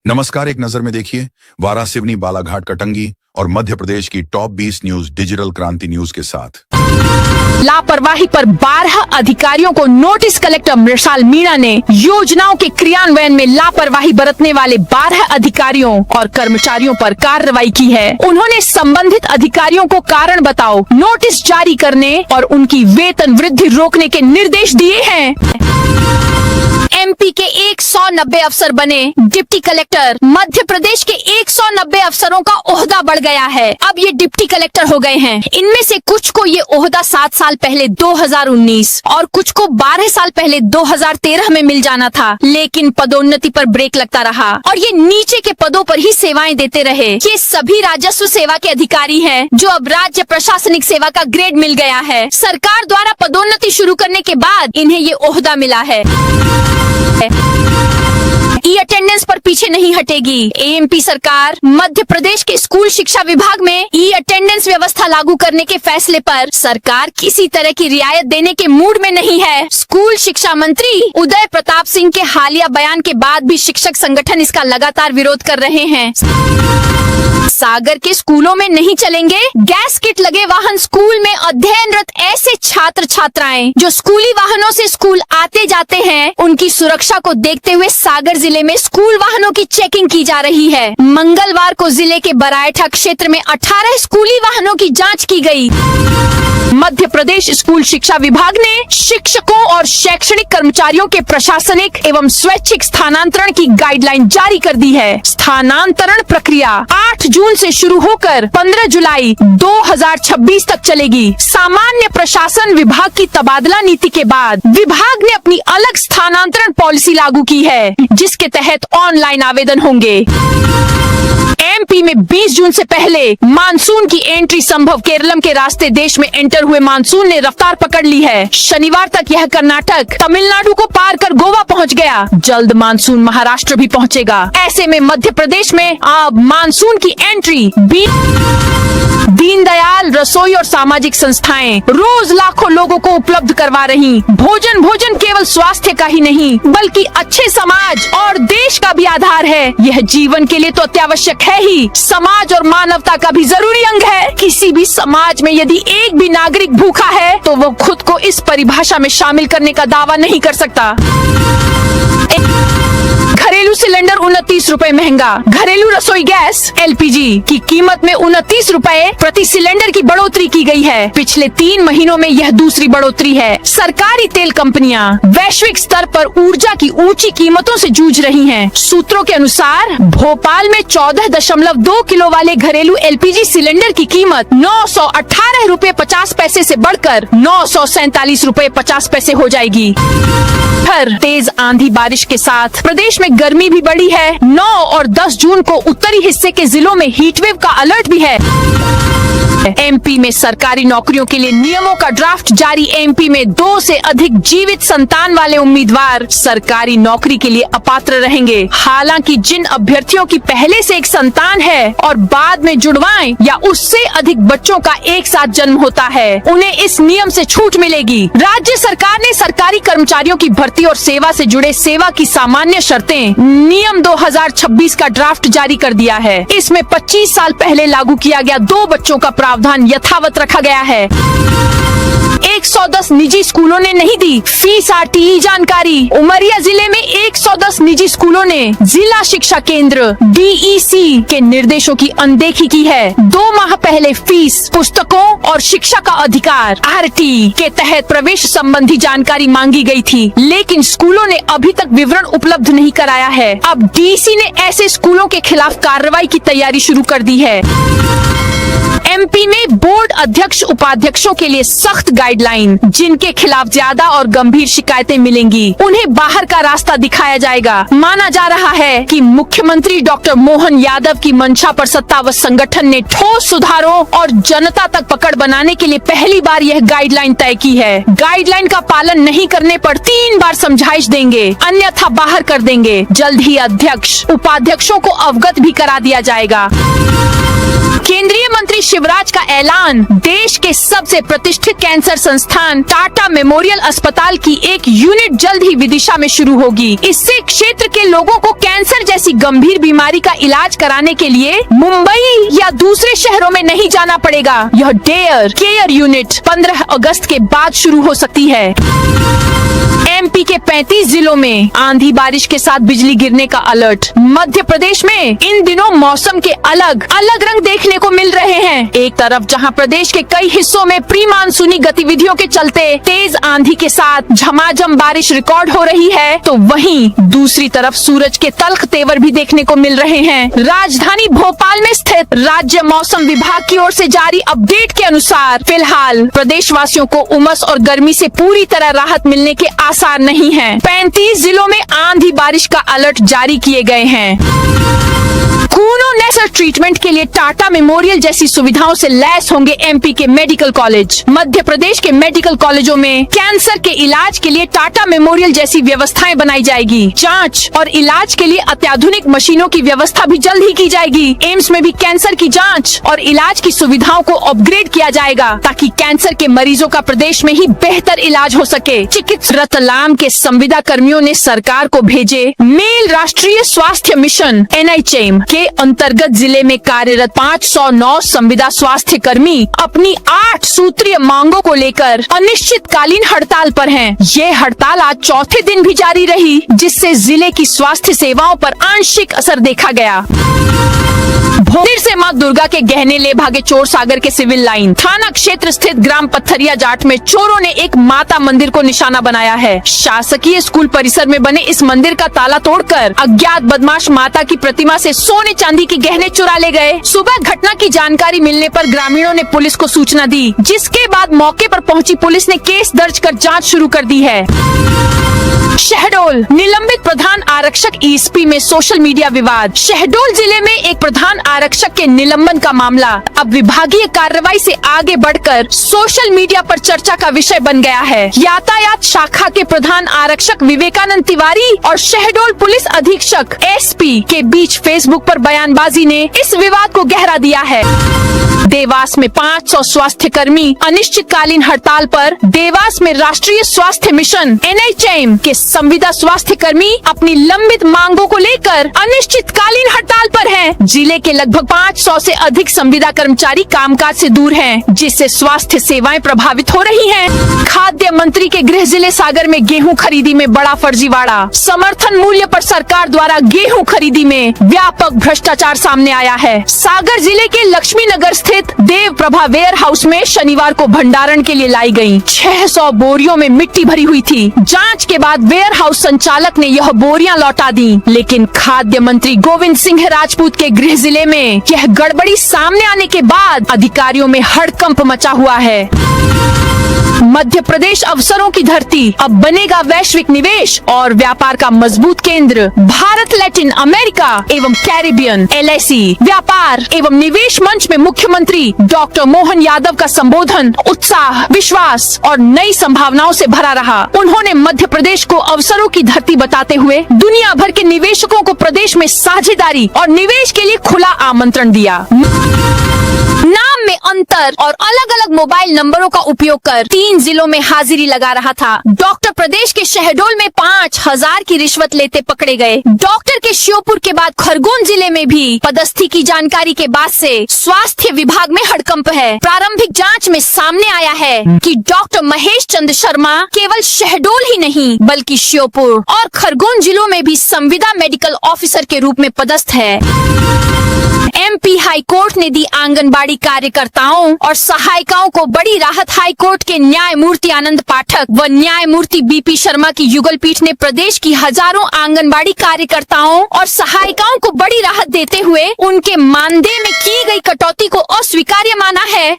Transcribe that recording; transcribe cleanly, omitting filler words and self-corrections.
नमस्कार, एक नजर में देखिए वारासिवनी, बालाघाट, कटंगी और मध्य प्रदेश की टॉप 20 न्यूज डिजिटल क्रांति न्यूज के साथ। लापरवाही पर 12 अधिकारियों को नोटिस। कलेक्टर मृषाल मीणा ने योजनाओं के क्रियान्वयन में लापरवाही बरतने वाले 12 अधिकारियों और कर्मचारियों पर कार्रवाई की है। उन्होंने संबंधित अधिकारियों को कारण बताओ नोटिस जारी करने और उनकी वेतन वृद्धि रोकने के निर्देश दिए हैं। एमपी के 190 अफसर बने डिप्टी कलेक्टर। मध्य प्रदेश के 190 अफसरों का ओहदा बढ़ गया है। अब ये डिप्टी कलेक्टर हो गए हैं। इनमें से कुछ को ये ओहदा 7 साल पहले 2019 और कुछ को 12 साल पहले 2013 में मिल जाना था, लेकिन पदोन्नति पर ब्रेक लगता रहा और ये नीचे के पदों पर ही सेवाएं देते रहे। ये सभी राजस्व सेवा के अधिकारी हैं, जो अब राज्य प्रशासनिक सेवा का ग्रेड मिल गया है। सरकार द्वारा पदोन्नति शुरू करने के बाद इन्हें ये ओहदा मिला है। ई अटेंडेंस पर पीछे नहीं हटेगी। एएमपी सरकार मध्य प्रदेश के स्कूल शिक्षा विभाग में ई अटेंडेंस व्यवस्था लागू करने के फैसले पर सरकार किसी तरह की रियायत देने के मूड में नहीं है। स्कूल शिक्षा मंत्री उदय प्रताप सिंह के हालिया बयान के बाद भी शिक्षक संगठन इसका लगातार विरोध कर रहे हैं। सागर के स्कूलों में नहीं चलेंगे गैस किट लगे वाहन। स्कूल में अध्ययनरत ऐसे छात्र छात्राएं जो स्कूली वाहनों से स्कूल आते जाते हैं, उनकी सुरक्षा को देखते हुए सागर जिले में स्कूल वाहनों की चेकिंग की जा रही है। मंगलवार को जिले के बरायठा क्षेत्र में 18 स्कूली वाहनों की जांच की गई। मध्य प्रदेश स्कूल शिक्षा विभाग ने शिक्षकों और शैक्षणिक कर्मचारियों के प्रशासनिक एवं स्वैच्छिक स्थानांतरण की गाइडलाइन जारी कर दी है। स्थानांतरण प्रक्रिया 8 जून से शुरू होकर 15 जुलाई 2026 तक चलेगी। सामान्य प्रशासन विभाग की तबादला नीति के बाद विभाग ने अपनी अलग स्थानांतरण पॉलिसी लागू की है, जिसके तहत ऑनलाइन आवेदन होंगे। एमपी में 20 जून से पहले मानसून की एंट्री संभव। केरलम के रास्ते देश में एंटर हुए मानसून ने रफ्तार पकड़ ली है। शनिवार तक यह कर्नाटक, तमिलनाडु को पार कर गोवा पहुंच गया। जल्द मानसून महाराष्ट्र भी पहुंचेगा। ऐसे में मध्य प्रदेश में अब मानसून की एंट्री। दीनदयाल रसोई और सामाजिक संस्थाएं रोज लाखों लोगों को उपलब्ध करवा रही। भोजन केवल स्वास्थ्य का ही नहीं, बल्कि अच्छे समाज और देश का भी आधार है। यह जीवन के लिए तो अत्यावश्यक है ही, समाज और मानवता का भी जरूरी अंग है। किसी भी समाज में यदि एक भी नागरिक भूखा है तो वो खुद को इस परिभाषा में शामिल करने का दावा नहीं कर सकता। घरेलू सिलेंडर 29 रुपए महंगा। घरेलू रसोई गैस एलपीजी की कीमत में 29 रुपए प्रति सिलेंडर की बढ़ोतरी की गई है। पिछले 3 महीनों में यह दूसरी बढ़ोतरी है। सरकारी तेल कंपनियां वैश्विक स्तर पर ऊर्जा की ऊंची कीमतों से जूझ रही हैं। सूत्रों के अनुसार भोपाल में 14.2 किलो वाले घरेलू एलपीजी सिलेंडर की कीमत 918 रुपए 50 पैसे से बढ़कर 947 रुपए 50 पैसे हो जाएगी। तेज आंधी बारिश के साथ प्रदेश में गर्मी भी बढ़ी है। 9 और 10 जून को उत्तरी हिस्से के जिलों में हीटवेव का अलर्ट भी है। एमपी में सरकारी नौकरियों के लिए नियमों का ड्राफ्ट जारी। एमपी में 2 से अधिक जीवित संतान वाले उम्मीदवार सरकारी नौकरी के लिए अपात्र रहेंगे। हालांकि जिन अभ्यर्थियों की पहले से एक संतान है और बाद में जुड़वाएं या उससे अधिक बच्चों का एक साथ जन्म होता है, उन्हें इस नियम से छूट मिलेगी। राज्य सरकार ने सरकारी कर्मचारियों की भर्ती और सेवा से जुड़े सेवा की सामान्य शर्तें नियम 2026 का ड्राफ्ट जारी कर दिया है। इसमें 25 साल पहले लागू किया गया 2 बच्चों का प्रावधान यथावत रखा गया है। 110 निजी स्कूलों ने नहीं दी फीस आरटीई जानकारी। उमरिया जिले में 110 निजी स्कूलों ने जिला शिक्षा केंद्र डीईसी के निर्देशों की अनदेखी की है। 2 माह पहले फीस, पुस्तकों और शिक्षा का अधिकार आरटीई के तहत प्रवेश संबंधी जानकारी मांगी गई थी, लेकिन स्कूलों ने अभी तक विवरण उपलब्ध नहीं कराया है। अब डीईसी ने ऐसे स्कूलों के खिलाफ कार्रवाई की तैयारी शुरू कर दी है। एमपी में बोर्ड अध्यक्ष उपाध्यक्षों के लिए सख्त गाइडलाइन। जिनके खिलाफ ज्यादा और गंभीर शिकायतें मिलेंगी, उन्हें बाहर का रास्ता दिखाया जाएगा। माना जा रहा है कि मुख्यमंत्री डॉक्टर मोहन यादव की मंशा पर सत्तावश संगठन ने ठोस सुधारों और जनता तक पकड़ बनाने के लिए पहली बार यह गाइडलाइन तय की है। गाइडलाइन का पालन नहीं करने पर 3 बार समझाइश देंगे, अन्यथा बाहर कर देंगे। जल्द ही अध्यक्ष उपाध्यक्षों को अवगत भी करा दिया जाएगा। केंद्रीय मंत्री शिवराज का ऐलान। देश के सबसे प्रतिष्ठित कैंसर संस्थान टाटा मेमोरियल अस्पताल की एक यूनिट जल्द ही विदिशा में शुरू होगी। इससे क्षेत्र के लोगों को कैंसर जैसी गंभीर बीमारी का इलाज कराने के लिए मुंबई या दूसरे शहरों में नहीं जाना पड़ेगा। यह डेयर केयर यूनिट 15 अगस्त के बाद शुरू हो सकती है। एमपी के 35 जिलों में आंधी बारिश के साथ बिजली गिरने का अलर्ट। मध्य प्रदेश में इन दिनों मौसम के अलग अलग रंग देखने को मिल रहे हैं। एक तरफ जहां प्रदेश के कई हिस्सों में प्री मानसूनी गतिविधियों के चलते तेज आंधी के साथ झमाझम बारिश रिकॉर्ड हो रही है, तो वहीं दूसरी तरफ सूरज के तल्ख तेवर भी देखने को मिल रहे हैं। राजधानी भोपाल में स्थित राज्य मौसम विभाग की ओर से जारी अपडेट के अनुसार फिलहाल प्रदेशवासियों को उमस और गर्मी से पूरी तरह राहत मिलने के आसार नहीं है। 35 जिलों में आंधी बारिश का अलर्ट जारी किए गए हैं। खूनो नेसर ट्रीटमेंट के लिए टाटा मेमोरियल जैसी सुविधाओं से लैस होंगे एमपी के मेडिकल कॉलेज। मध्य प्रदेश के मेडिकल कॉलेजों में कैंसर के इलाज के लिए टाटा मेमोरियल जैसी व्यवस्थाएं बनाई जाएगी। जांच और इलाज के लिए अत्याधुनिक मशीनों की व्यवस्था भी जल्द ही की जाएगी। एम्स में भी कैंसर की जांच और इलाज की सुविधाओं को अपग्रेड किया जाएगा ताकि कैंसर के मरीजों का प्रदेश में ही बेहतर इलाज हो सके। चिकित्सक रतलाम के संविदा कर्मियों ने सरकार को भेजे मेल राष्ट्रीय स्वास्थ्य मिशन NHM के अंतर्गत जिले में कार्यरत 509 संविदा स्वास्थ्य कर्मी अपनी 8 सूत्रीय मांगों को लेकर अनिश्चितकालीन हड़ताल पर हैं। ये हड़ताल आज चौथे दिन भी जारी रही, जिससे जिले की स्वास्थ्य सेवाओं पर आंशिक असर देखा गया। भोर से मां दुर्गा के गहने ले भागे चोर सागर के सिविल लाइन थाना क्षेत्र स्थित ग्राम पत्थरिया जाट में चोरों ने एक माता मंदिर को निशाना बनाया है। शासकीय स्कूल परिसर में बने इस मंदिर का ताला तोड़कर अज्ञात बदमाश माता की प्रतिमा से सोने चांदी के गहने चुरा ले गए। सुबह घटना की जानकारी मिलने पर ग्रामीणों ने पुलिस को सूचना दी, जिसके बाद मौके पर पहुंची पुलिस ने केस दर्ज कर जाँच शुरू कर दी है। शहडोल निलंबित प्रधान आरक्षक ESP में सोशल मीडिया विवाद। शहडोल जिले में एक प्रधान आरक्षक के निलंबन का मामला अब विभागीय कार्रवाई से आगे बढ़कर सोशल मीडिया पर चर्चा का विषय बन गया है। यातायात शाखा के प्रधान आरक्षक विवेकानंद तिवारी और शहडोल पुलिस अधीक्षक SP के बीच फेसबुक पर बयानबाजी ने इस विवाद को गहरा दिया है। देवास में 500 स्वास्थ्य कर्मी अनिश्चितकालीन हड़ताल पर। देवास में राष्ट्रीय स्वास्थ्य मिशन NHM के संविदा स्वास्थ्य कर्मी अपनी लंबित मांगों को लेकर अनिश्चितकालीन हड़ताल पर हैं। जिले के लगभग 500 से अधिक संविदा कर्मचारी कामकाज से दूर हैं, जिससे स्वास्थ्य सेवाएं प्रभावित हो रही हैं। खाद्य मंत्री के गृह जिले सागर में गेहूं खरीदी में बड़ा फर्जीवाड़ा। समर्थन मूल्य पर सरकार द्वारा गेहूं खरीदी में व्यापक भ्रष्टाचार सामने आया है। सागर जिले के लक्ष्मी नगर स्थित देव प्रभा वेयर हाउस में शनिवार को भंडारण के लिए लाई गयी 600 बोरियों में मिट्टी भरी हुई थी। जांच के बाद वेयर हाउस संचालक ने यह बोरियां लौटा दी, लेकिन खाद्य मंत्री गोविंद सिंह राजपूत के गृह जिले में यह गड़बड़ी सामने आने के बाद अधिकारियों में हड़कंप मचा हुआ है। मध्य प्रदेश अवसरों की धरती अब बनेगा वैश्विक निवेश और व्यापार का मजबूत केंद्र। भारत लैटिन अमेरिका एवं कैरिबियन LIC व्यापार एवं निवेश मंच में मुख्यमंत्री डॉक्टर मोहन यादव का संबोधन उत्साह, विश्वास और नई संभावनाओं से भरा रहा। उन्होंने मध्य प्रदेश को अवसरों की धरती बताते हुए दुनिया भर के निवेशकों को प्रदेश में साझेदारी और निवेश के लिए खुला आमंत्रण दिया। नाम में अंतर और अलग अलग मोबाइल नंबरों का उपयोग कर 3 जिलों में हाजिरी लगा रहा था डॉक्टर प्रदेश के शहडोल में 5000 की रिश्वत लेते पकड़े गए। डॉक्टर के श्योपुर के बाद खरगोन जिले में भी पदस्थी की जानकारी के बाद से स्वास्थ्य विभाग में हड़कंप है। प्रारंभिक जांच में सामने आया है कि डॉक्टर महेश चंद्र शर्मा केवल शहडोल ही नहीं बल्कि श्योपुर और खरगोन जिलों में भी संविदा मेडिकल ऑफिसर के रूप में पदस्थ है। MP हाई कोर्ट ने दी आंगनबाड़ी कार्यकर्ताओं और सहायिकाओं को बड़ी राहत। हाई कोर्ट के न्यायमूर्ति आनंद पाठक व न्यायमूर्ति BP शर्मा की युगल पीठ ने प्रदेश की हजारों आंगनबाड़ी कार्यकर्ताओं और सहायिकाओं को बड़ी राहत देते हुए उनके मानदेय में की गई कटौती को अस्वीकार्य माना है।